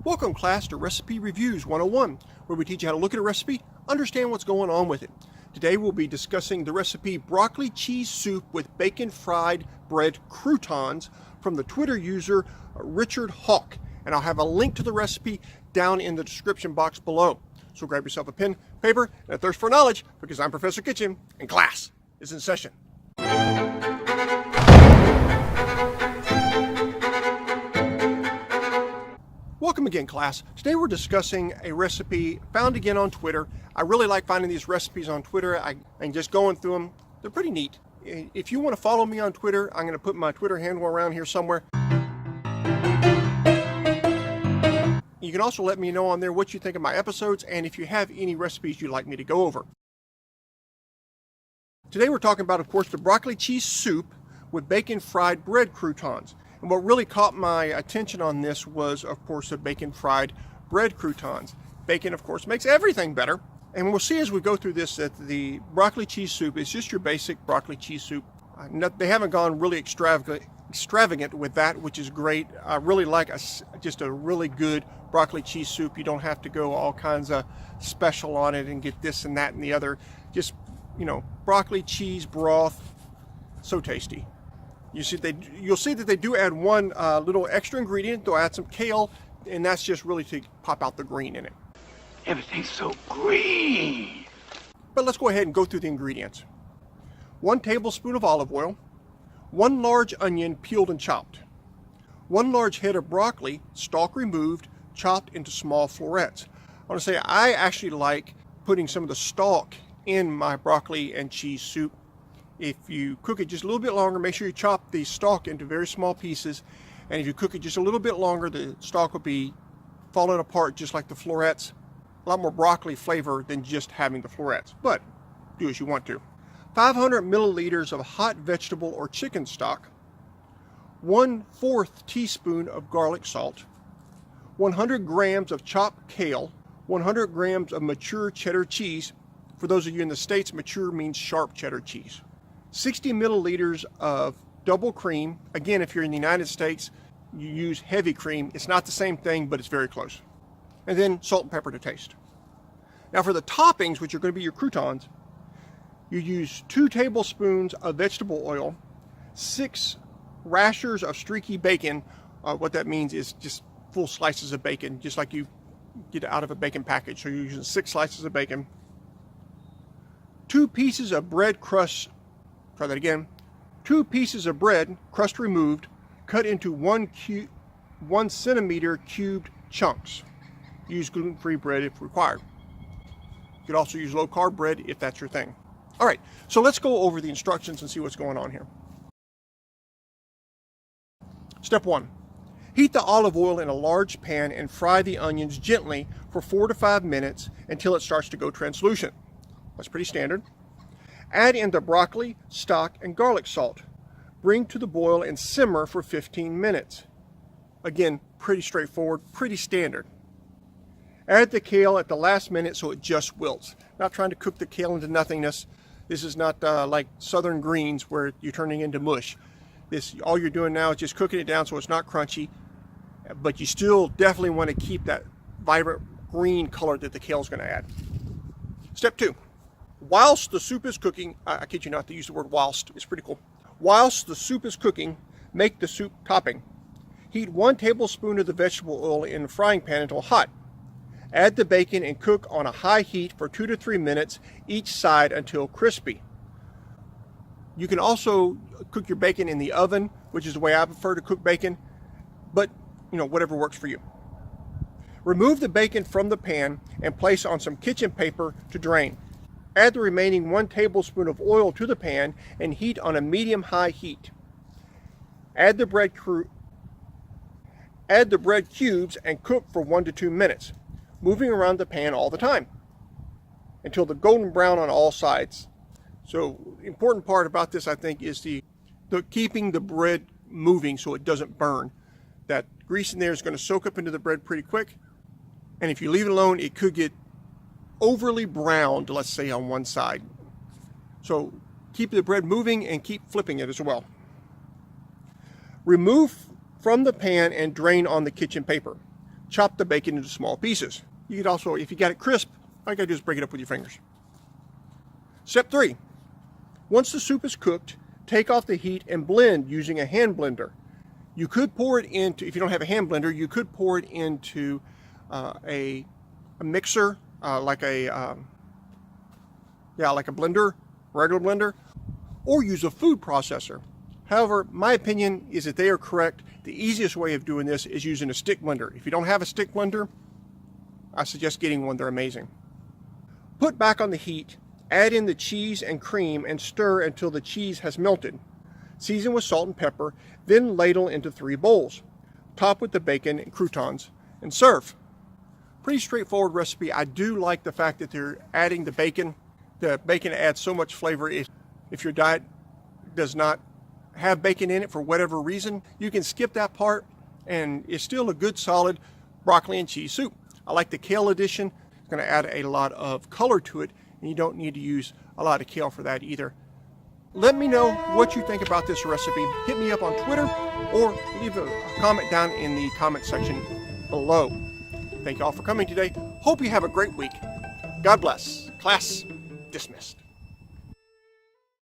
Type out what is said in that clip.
Welcome class to Recipe Reviews 101, where we teach you how to look at a recipe, understand what's going on with it. Today we'll be discussing the recipe broccoli cheese soup with bacon fried bread croutons from the Twitter user Richard Hawk, and I'll have a link to the recipe down in the description box below. So grab yourself a pen, paper, and a thirst for knowledge, because I'm Professor Kitchen and class is in session. Welcome again, class. Today we're discussing a recipe found again on Twitter. I really like finding these recipes on Twitter and just going through them. They're pretty neat. If you want to follow me on Twitter, I'm going to put my Twitter handle around here somewhere. You can also let me know on there what you think of my episodes and if you have any recipes you'd like me to go over. Today we're talking about, of course, the broccoli cheese soup with bacon fried bread croutons. And what really caught my attention on this was, of course, the bacon fried bread croutons. Bacon, of course, makes everything better. And we'll see as we go through this that the broccoli cheese soup is just your basic broccoli cheese soup. They haven't gone really extravagant with that, which is great. I really like just a really good broccoli cheese soup. You don't have to go all kinds of special on it and get this and that and the other. Just, broccoli cheese broth, so tasty. You'll see that they do add one little extra ingredient. They'll add some kale, and that's just really to pop out the green in it. Everything's so green. But let's go ahead and go through the ingredients. 1 tablespoon of olive oil, 1 large onion peeled and chopped, 1 large head of broccoli, stalk removed, chopped into small florets. I want to say I actually like putting some of the stalk in my broccoli and cheese soup. If you cook it just a little bit longer, make sure you chop the stalk into very small pieces. And if you cook it just a little bit longer, the stalk will be falling apart just like the florets. A lot more broccoli flavor than just having the florets, but do as you want to. 500 milliliters of hot vegetable or chicken stock, 1/4 teaspoon of garlic salt, 100 grams of chopped kale, 100 grams of mature cheddar cheese. For those of you in the States, mature means sharp cheddar cheese. 60 milliliters of double cream. Again, if you're in the United States, you use heavy cream. It's not the same thing, but it's very close. And then salt and pepper to taste. Now for the toppings, which are going to be your croutons, you use 2 tablespoons of vegetable oil, 6 rashers of streaky bacon. What that means is just full slices of bacon, just like you get out of a bacon package. So you're using 6 slices of bacon. 2 pieces of bread crust. Try that again. 2 pieces of bread, crust removed, cut into 1 centimeter cubed chunks. Use gluten-free bread if required. You could also use low-carb bread if that's your thing. All right, so let's go over the instructions and see what's going on here. Step 1. Heat the olive oil in a large pan and fry the onions gently for 4 to 5 minutes until it starts to go translucent. That's pretty standard. Add in the broccoli, stock, and garlic salt. Bring to the boil and simmer for 15 minutes. Again, pretty straightforward, pretty standard. Add the kale at the last minute so it just wilts. Not trying to cook the kale into nothingness. This is not like southern greens where you're turning into mush. All you're doing now is just cooking it down so it's not crunchy, but you still definitely want to keep that vibrant green color that the kale is going to add. Step 2. Whilst the soup is cooking, I kid you not, to use the word whilst, it's pretty cool. Whilst the soup is cooking, make the soup topping. Heat 1 tablespoon of the vegetable oil in the frying pan until hot. Add the bacon and cook on a high heat for 2 to 3 minutes each side until crispy. You can also cook your bacon in the oven, which is the way I prefer to cook bacon, but whatever works for you. Remove the bacon from the pan and place on some kitchen paper to drain. Add the remaining 1 tablespoon of oil to the pan and heat on a medium-high heat. Add the bread cubes and cook for 1 to 2 minutes, moving around the pan all the time until they're golden brown on all sides. So the important part about this, I think, is the keeping the bread moving so it doesn't burn. That grease in there is going to soak up into the bread pretty quick, and if you leave it alone, it could get overly browned, let's say, on one side. So keep the bread moving and keep flipping it as well. Remove from the pan and drain on the kitchen paper. chop the bacon into small pieces. You could also, if you got it crisp, all you gotta do is break it up with your fingers. Step 3. Once the soup is cooked, take off the heat and blend using a hand blender. You could pour it into, if you don't have a hand blender, you could pour it into a mixer, like a blender, regular blender, or use a food processor. However, my opinion is that they are correct. The easiest way of doing this is using a stick blender. If you don't have a stick blender, I suggest getting one. They're amazing. Put back on the heat, add in the cheese and cream and stir until the cheese has melted. Season with salt and pepper, then ladle into 3 bowls. Top with the bacon and croutons and serve. Pretty straightforward recipe. I do like the fact that they're adding the bacon. The bacon adds so much flavor. If your diet does not have bacon in it for whatever reason, you can skip that part and it's still a good solid broccoli and cheese soup. I like the kale addition. It's going to add a lot of color to it, and you don't need to use a lot of kale for that either. Let me know what you think about this recipe. Hit me up on Twitter or leave a comment down in the comment section below. Thank you all for coming today. Hope you have a great week. God bless. Class dismissed.